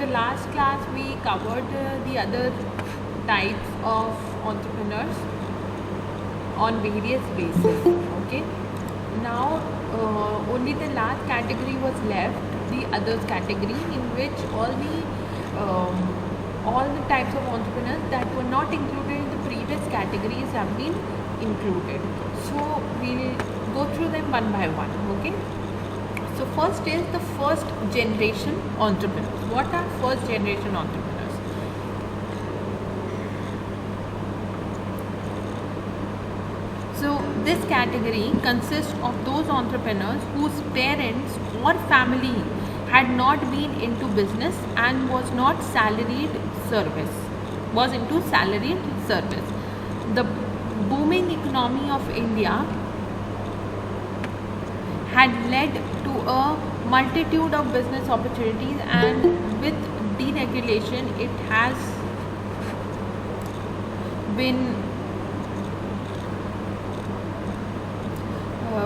the last class we covered the other types of entrepreneurs on various bases. Okay, now only the last category was left, the others category, in which all the types of entrepreneurs that were not included in the previous categories have been included. So we'll go through them one by one. Okay, so first is the first generation entrepreneurs. What are first generation entrepreneurs? So this category consists of those entrepreneurs whose parents or family had not been into business and was into salaried service. The booming economy of India had led to a multitude of business opportunities, and with deregulation it has been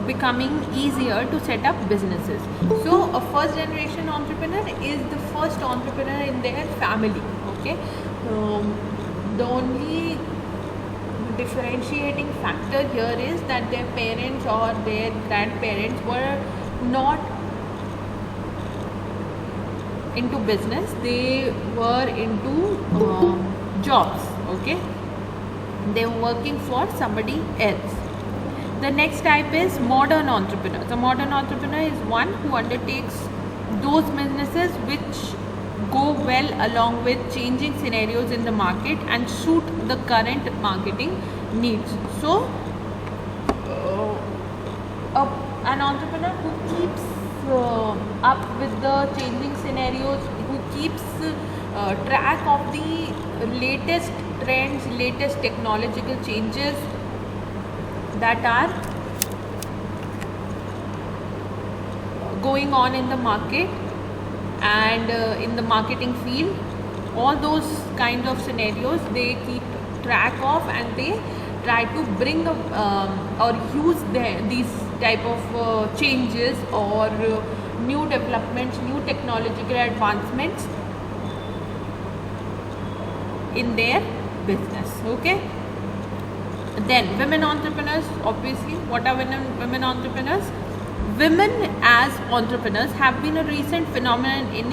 becoming easier to set up businesses. So a first generation entrepreneur is the first entrepreneur in their family. Okay, the only differentiating factor here is that their parents or their grandparents were not into business, they were into jobs. Okay, they were working for somebody else. The next type is modern entrepreneur. The modern entrepreneur is one who undertakes those businesses which go well along with changing scenarios in the market and suit the current marketing needs. So, an entrepreneur who keeps up with the changing scenarios, who keeps track of the latest trends, latest technological changes that are going on in the market and in the marketing field. All those kind of scenarios they keep track of, and they try to bring or use these type of changes or new developments, new technological advancements in their business. Okay, then women entrepreneurs. Obviously, what are women entrepreneurs? Women as entrepreneurs have been a recent phenomenon in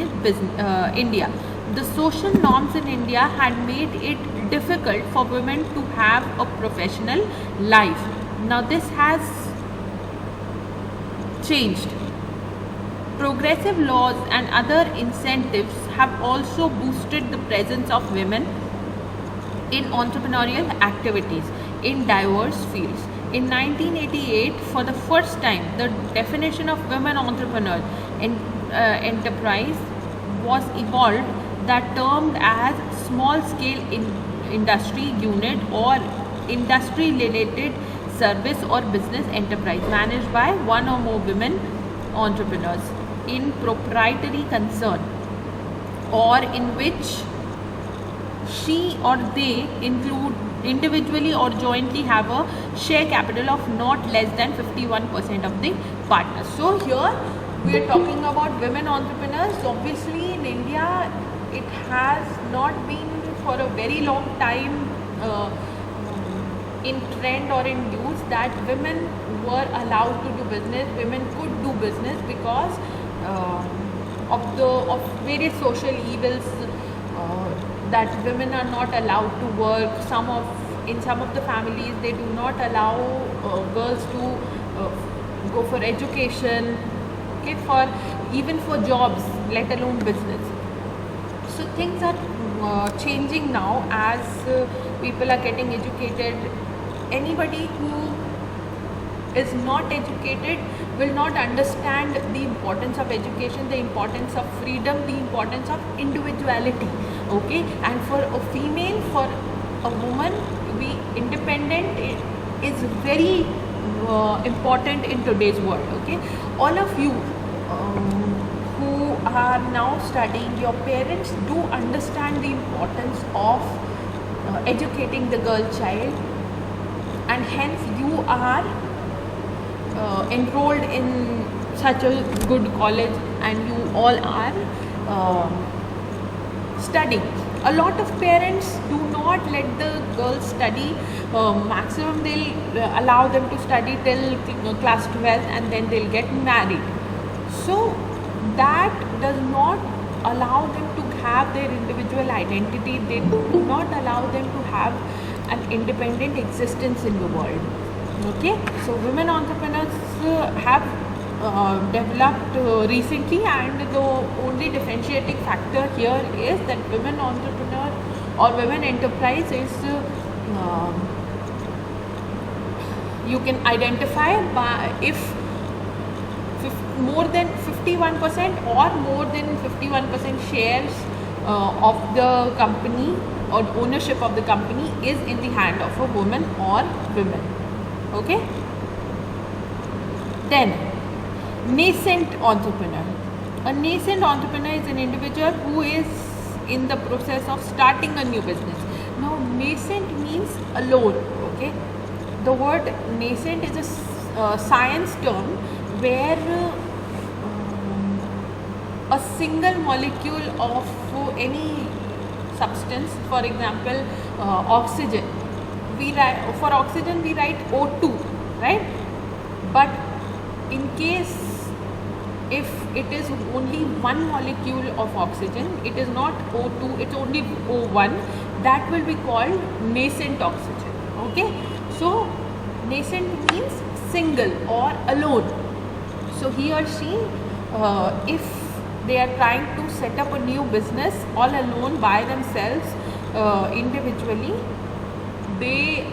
India. The social norms in India had made it difficult for women to have a professional life. Now this has changed. Progressive laws and other incentives have also boosted the presence of women in entrepreneurial activities in diverse fields. In 1988, for the first time, the definition of women entrepreneur enterprise was evolved, that termed as small scale industry unit or industry related service or business enterprise managed by one or more women entrepreneurs in proprietary concern, or in which she or they include individually or jointly have a share capital of not less than 51% of the partners. So here we are talking about women entrepreneurs. Obviously in India it has not been for a very long time in trend or in use that women were allowed to do business, women could do business because of various social evils, that women are not allowed to work. In some of the families they do not allow girls to go for education, okay, for even for jobs, let alone business. So things are changing now as people are getting educated. Anybody who is not educated will not understand the importance of education, the importance of freedom, the importance of individuality. Okay, and for a female, for a woman to be independent is very important in today's world. Okay, all of you who are now studying, your parents do understand the importance of educating the girl child, and hence you are enrolled in such a good college, and you all are studying. A lot of parents do not let the girls study. Maximum they'll allow them to study till class 12 and then they'll get married. So that does not allow them to have their individual identity. They do not allow them to have an independent existence in the world. Okay, so women entrepreneurs have developed recently, and the only differentiating factor here is that women entrepreneur or women enterprise is you can identify by if more than 51% or more than 51% shares of the company or ownership of the company is in the hand of a woman or women. Okay, then nascent entrepreneur. A nascent entrepreneur is an individual who is in the process of starting a new business. Now nascent means alone. Okay, the word nascent is a science term where a single molecule of any substance, for example oxygen, we write, for oxygen we write O2, right? But in case if it is only one molecule of oxygen, it is not O2, it's only O1, that will be called nascent oxygen. Okay, so nascent means single or alone. So he or she if they are trying to set up a new business all alone by themselves individually, they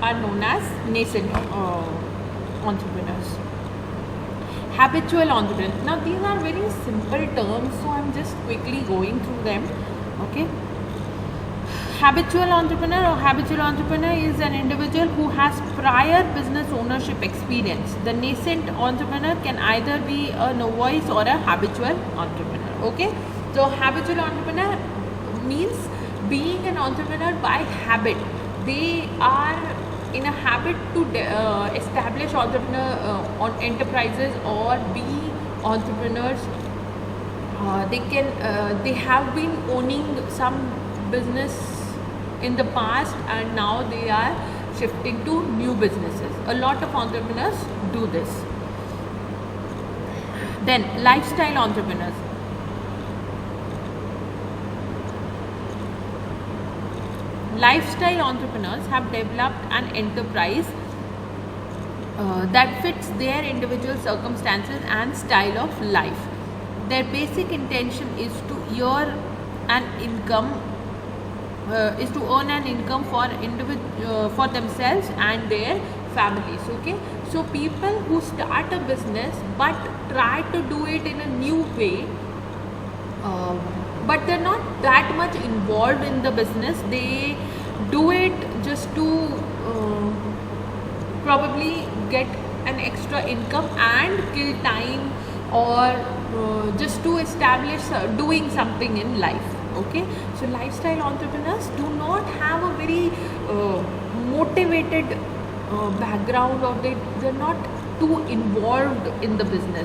are known as nascent entrepreneurs. Habitual entrepreneur. Now these are very simple terms, so I'm just quickly going through them. Okay. Habitual entrepreneur is an individual who has prior business ownership experience. The nascent entrepreneur can either be a novice or a habitual entrepreneur. Okay, so habitual entrepreneur means being an entrepreneur by habit. They are in a habit to establish entrepreneur enterprises or be entrepreneurs. They have been owning some business in the past and now they are shifting to new businesses. A lot of entrepreneurs do this. Then lifestyle entrepreneurs. Lifestyle entrepreneurs have developed an enterprise that fits their individual circumstances and style of life. Their basic intention is to earn an income for themselves and their families. Okay, so people who start a business but try to do it in a new way, but they're not that much involved in the business. They do it just to probably get an extra income and kill time, or just to establish doing something in life. Okay, so lifestyle entrepreneurs do not have a very motivated background, or they're not too involved in the business.